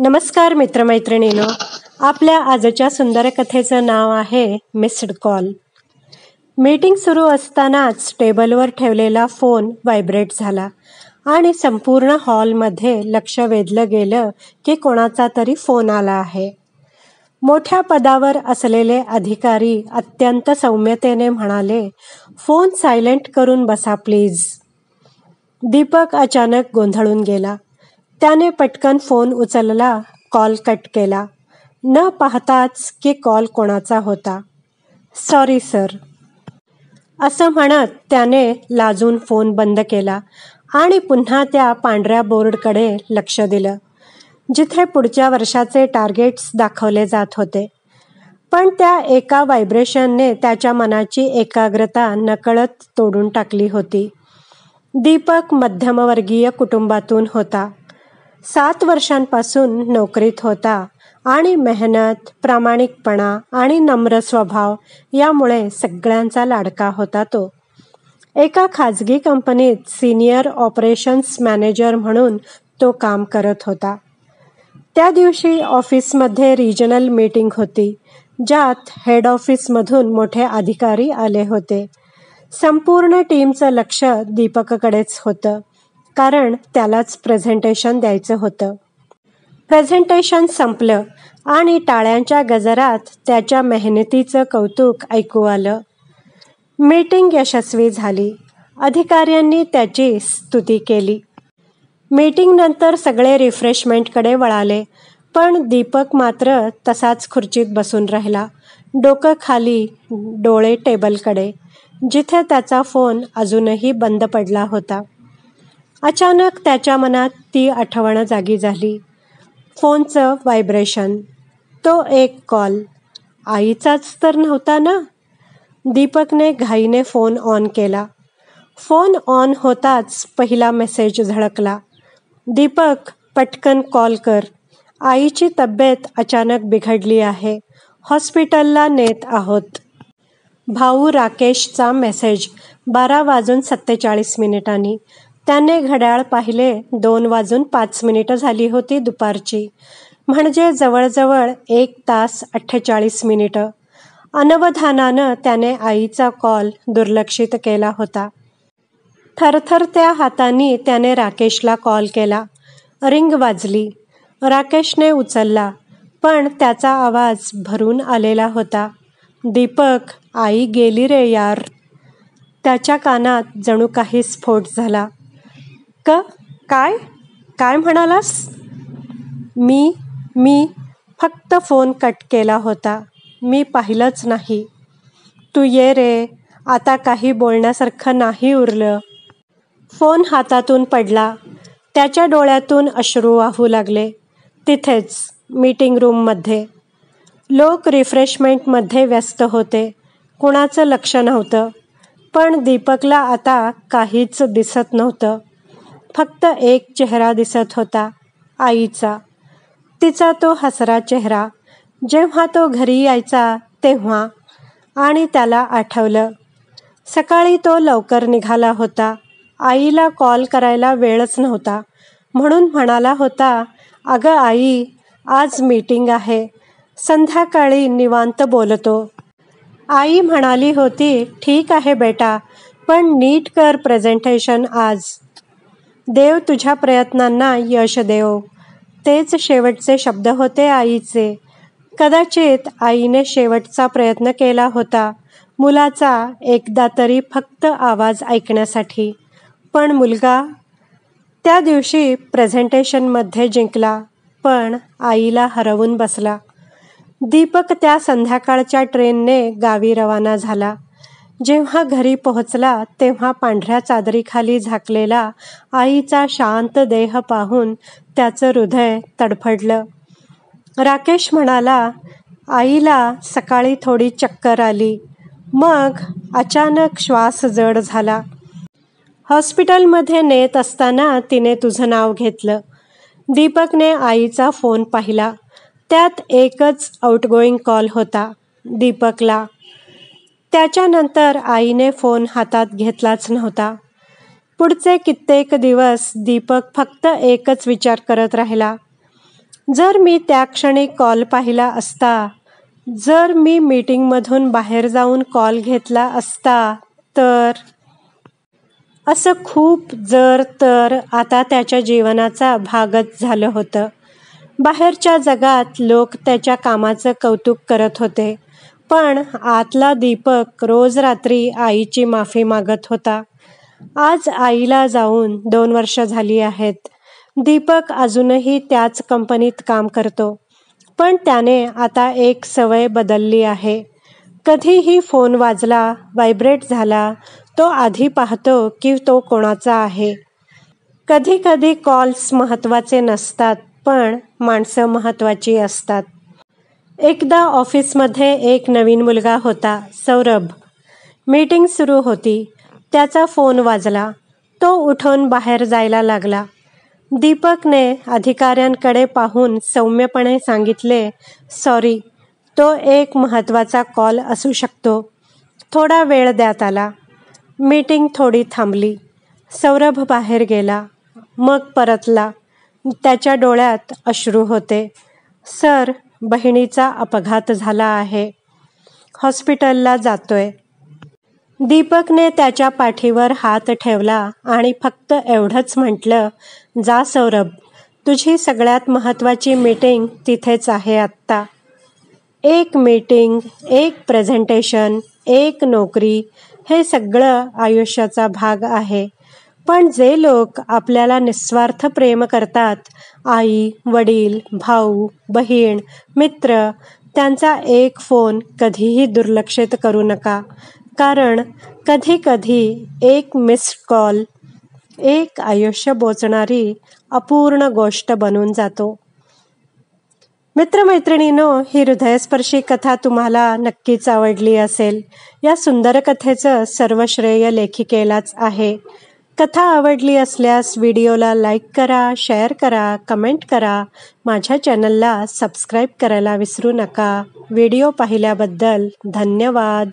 नमस्कार मित्रमैत्रिणींनो, आपल्या आजच्या सुंदर कथेचं नाव आहे मिस्ड कॉल. मीटिंग सुरू असतानाच टेबलवर ठेवलेला फोन व्हायब्रेट झाला आणि संपूर्ण हॉलमध्ये लक्ष वेधलं गेलं की कोणाचा तरी फोन आला आहे. मोठ्या पदावर असलेले अधिकारी अत्यंत सौम्यतेने म्हणाले, "फोन सायलेंट करून बसा प्लीज." दीपक अचानक गोंधळून गेला. त्याने पटकन फोन उचलला, कॉल कट केला, न पाहताच की कॉल कोणाचा होता. "सॉरी सर," असं म्हणत त्याने लाजून फोन बंद केला आणि पुन्हा त्या पांढऱ्या बोर्डकडे लक्ष दिलं, जिथे पुढच्या वर्षाचे टार्गेट्स दाखवले जात होते. पण त्या एका व्हायब्रेशनने त्याच्या मनाची एकाग्रता नकळत तोडून टाकली होती. दीपक मध्यमवर्गीय कुटुंबातून होता. 7 वर्षांपासून नोकरीत होता आणि मेहनत, प्रामाणिकपणा आणि नम्र स्वभाव यामुळे सगळ्यांचा लाडका होता तो. एका खाजगी कंपनीत सिनियर ऑपरेशन्स मॅनेजर म्हणून तो काम करत होता. त्या दिवशी ऑफिसमध्ये रिजनल मीटिंग होती, ज्यात हेड ऑफिसमधून मोठे अधिकारी आले होते. संपूर्ण टीमचं लक्ष दीपककडेच होतं, कारण त्यालाच प्रेझेंटेशन द्यायचं होतं. प्रेझेंटेशन संपलं आणि टाळ्यांच्या गजरात त्याच्या मेहनतीचं कौतुक ऐकू आलं. मीटिंग यशस्वी झाली. अधिकाऱ्यांनी त्याची स्तुती केली. मीटिंगनंतर सगळे रिफ्रेशमेंटकडे वळाले, पण दीपक मात्र तसाच खुर्चीत बसून राहिला, डोकं खाली, डोळे टेबलकडे, जिथे त्याचा फोन अजूनही बंद पडला होता. अचानक त्याच्या मनात ती आठवण जागी झाली. फोनचं व्हायब्रेशन. तो एक कॉल. आईचाच तर नव्हता ना? दीपकने घाईने फोन ऑन केला. फोन ऑन होताच पहिला मेसेज झळकला. "दीपक, पटकन कॉल कर. आईची तब्येत अचानक बिघडली आहे. हॉस्पिटलला नेत आहोत." भाऊ राकेशचा मेसेज. 12:47 त्याने घड्याळ पाहिले. 2:05 झाली होती दुपारची, म्हणजे जवळजवळ 1 तास 48 मिनिटं. अनवधानानं त्याने आईचा कॉल दुर्लक्षित केला होता. थरथरत्या हातांनी त्याने राकेशला कॉल केला. रिंग वाजली. राकेशने उचलला, पण त्याचा आवाज भरून आलेला होता. "दीपक, आई गेली रे यार." त्याच्या कानात जणू काही स्फोट झाला. काय? काय म्हणालास?" मी फक्त फोन कट केला होता. मी पाहिलंच नाही." "तू ये रे, आता काही बोलण्यासारखं नाही उरलं." फोन हातातून पडला. त्याच्या डोळ्यातून अश्रू वाहू लागले. तिथेच, मीटिंग रूममध्ये. लोक रिफ्रेशमेंटमध्ये व्यस्त होते. कुणाचं लक्ष नव्हतं. पण दीपकला आता काहीच दिसत नव्हतं. फक्त एक चेहरा दिसत होता, आईचा. तिचा तो हसरा चेहरा, जेव्हा तो घरी यायचा तेव्हा. आणि त्याला आठवलं, सकाळी तो लवकर निघाला होता. आईला कॉल करायला वेळच नव्हता, म्हणून म्हणाला होता, "अगं आई, आज मीटिंग आहे. संध्याकाळी निवांत बोलतो." आई म्हणाली होती, "ठीक आहे बेटा, पण नीट कर प्रेझेंटेशन आज. देव तुझ्या प्रयत्नांना यश देवो." तेच शेवटचे शब्द होते आईचे. कदाचित आईने शेवटचा प्रयत्न केला होता, मुलाचा एकदा तरी फक्त आवाज ऐकण्यासाठी. पण मुलगा त्या दिवशी प्रेझेंटेशनमध्ये जिंकला, पण आईला हरवून बसला. दीपक त्या संध्याकाळच्या ट्रेनने गावी रवाना झाला. जेव्हा घरी पोहोचला तेव्हा पांढऱ्या चादरीखाली झाकलेला आईचा शांत देह पाहून त्याचं हृदय तडफडलं. राकेश म्हणाला, "आईला सकाळी थोडी चक्कर आली, मग अचानक श्वास जड झाला. हॉस्पिटलमध्ये नेत असताना तिने तुझं नाव घेतलं." दीपकने आईचा फोन पाहिला. त्यात एकच आउटगोईंग कॉल होता, दीपकला. त्याच्यानंतर आईने फोन हातात घेतलाच नव्हता. पुढचे कित्येक दिवस दीपक फक्त एकच विचार करत राहिला, जर मी त्या क्षणी कॉल पाहिला असता, जर मी मीटिंगमधून बाहेर जाऊन कॉल घेतला असता तर. असं खूप जर तर आता त्याच्या जीवनाचा भागच झालं होतं. बाहेरच्या जगात लोक त्याच्या कामाचं कौतुक करत होते, पण आतला दीपक रोज रात्री आईची माफी मागत होता. आज आईला जाऊन 2 वर्ष झाली आहेत. दीपक अजूनही त्याच कंपनीत काम करतो, पण त्याने आता एक सवय बदलली आहे. कधीही फोन वाजला, व्हायब्रेट झाला, तो आधी पाहतो की तो कोणाचा आहे. कधी कधी कॉल्स महत्त्वाचे नसतात, पण माणसं महत्त्वाची असतात. एकदा ऑफिसमध्ये एक नवीन मुलगा होता, सौरभ. मीटिंग सुरू होती. त्याचा फोन वाजला. तो उठून बाहेर जायला लागला. दीपकने अधिकाऱ्यांकडे पाहून सौम्यपणे सांगितले, "सॉरी, तो एक महत्त्वाचा कॉल असू शकतो. थोडा वेळ द्या त्याला." मीटिंग थोडी थांबली. सौरभ बाहेर गेला, मग परतला. त्याच्या डोळ्यात अश्रू होते. "सर, बहिणीचा अपघात झाला आहे. हॉस्पिटलला जातोय." दीपकने त्याच्या पाठीवर हात ठेवला आणि फक्त एवढंच म्हटलं, "जा सौरभ, तुझी सगळ्यात महत्त्वाची मीटिंग तिथेच आहे आत्ता." एक मीटिंग, एक प्रेझेंटेशन, एक नोकरी, हे सगळं आयुष्याचा भाग आहे. पण जे लोक आपल्याला निस्वार्थ प्रेम करतात, आई, वडील, भाऊ, बहीण, मित्र, त्यांचा एक फोन कधीही दुर्लक्षित करू नका. कारण कधी कधी एक मिस्ड कॉल एक आयुष्य बोचणारी अपूर्ण गोष्ट बनून जातो. मित्रमैत्रिणींनो, ही हृदयस्पर्शी कथा तुम्हाला नक्कीच आवडली असेल. या सुंदर कथेचं सर्व श्रेय लेखिकेलाच आहे. कथा आवडली असल्यास व्हिडिओला लाईक करा, शेअर करा, कमेंट करा. माझ्या चॅनलला सबस्क्राईब करायला विसरू नका. व्हिडिओ पाहिल्याबद्दल धन्यवाद.